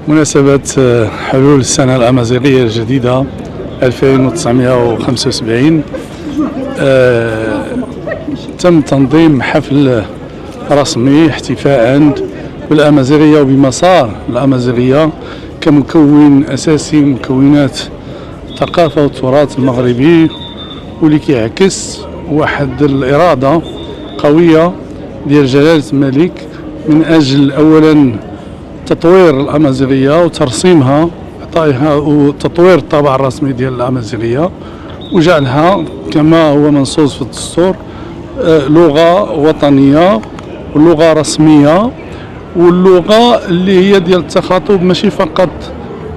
مناسبة حلول السنة الأمازيغية الجديدة 2975 تم تنظيم حفل رسمي احتفاء بالأمازيغية وبمسار الأمازيغية كمكون أساسي من مكونات الثقافة والتراث المغربي، واللي كيعكس واحد الإرادة قوية ديال جلالة الملك من أجل أولا تطوير الأمازيغية وترسيمها، إعطائها وتطوير الطابع الرسمي ديال الأمازيغية وجعلها كما هو منصوص في الدستور لغة وطنية ولغة رسمية، واللغة اللي هي ديال التخاطب ماشي فقط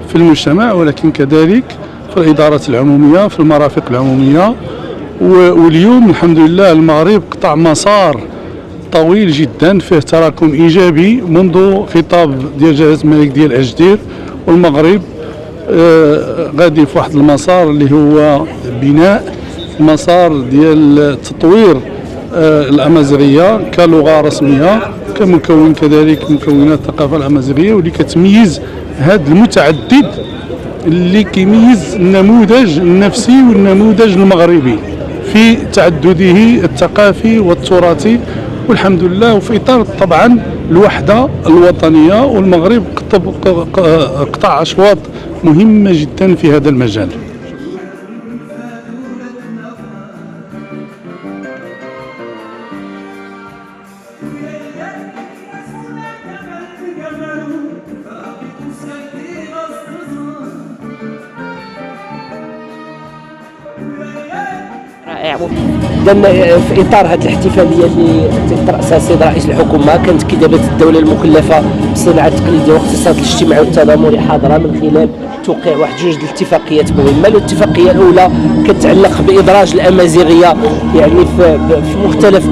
في المجتمع ولكن كذلك في الإدارات العمومية في المرافق العمومية. واليوم الحمد لله المغرب قطع مسار طويل جدا فيه تراكم إيجابي منذ خطاب ديال جلالة الملك ديال أجدير، والمغرب غادي في واحد المسار اللي هو بناء مسار ديال تطوير الأمازيغية كلغة رسمية كمكون كذلك مكونات الثقافة الأمازيغية، واللي كتميز هذا المتعدد اللي كيميز النموذج النفسي والنموذج المغربي في تعدده الثقافي والتراثي، والحمد لله وفي إطار طبعا الوحدة الوطنية، والمغرب قطع أشواط مهمة جدا في هذا المجال. إذن في إطار هذه الاحتفالية اللي ترأسها السيد رئيس الحكومة، كانت كتابة الدولة المكلفة بالصناعة التقليدية واقتصاد الاجتماع والتضامن حاضرة من خلال توقيع واحد جوج الاتفاقيات مهمة. الاتفاقية الأولى كتعلق بإدراج الأمازيغية يعني في مختلف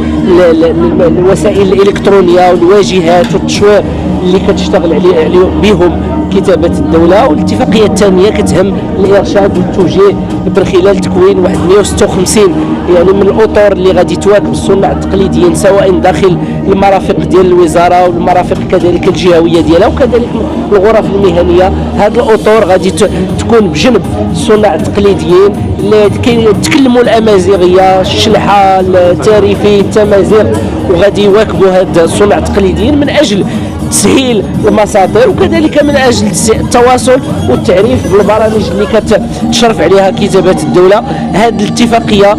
الوسائل الإلكترونية والواجهات والتشوير اللي كتشتغل عليهم بهم كتابة الدولة. والاتفاقية الثانية كتهم الإرشاد والتوجيه من خلال تكوين واحد 156 يعني من الأطر اللي غادي تواكب الصناع التقليديين سواء داخل المرافق ديال الوزارة والمرافق كذلك الجهوية ديالها وكذلك الغرف المهنية. هاد الأطر غادي تكون بجنب الصناع التقليديين اللي كيتكلموا الأمازيغية، الشلحة، التاريفي، التمازيغ، وغادي يواكبوا هاد الصناع التقليديين من أجل تسهيل المصادر وكذلك من اجل التواصل والتعريف بالبرامج اللي كتشرف عليها كتابة الدولة. هذه الاتفاقية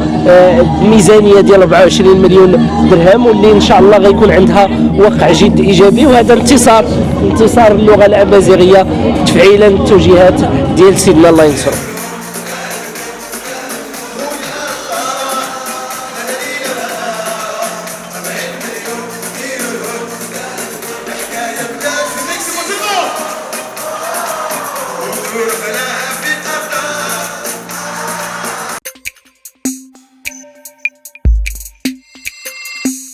ميزانية ديال 24 مليون درهم واللي ان شاء الله غيكون عندها وقع جد ايجابي، وهذا انتصار اللغة الامازيغية تفعيلا التوجيهات ديال سيدنا الله ينصرو.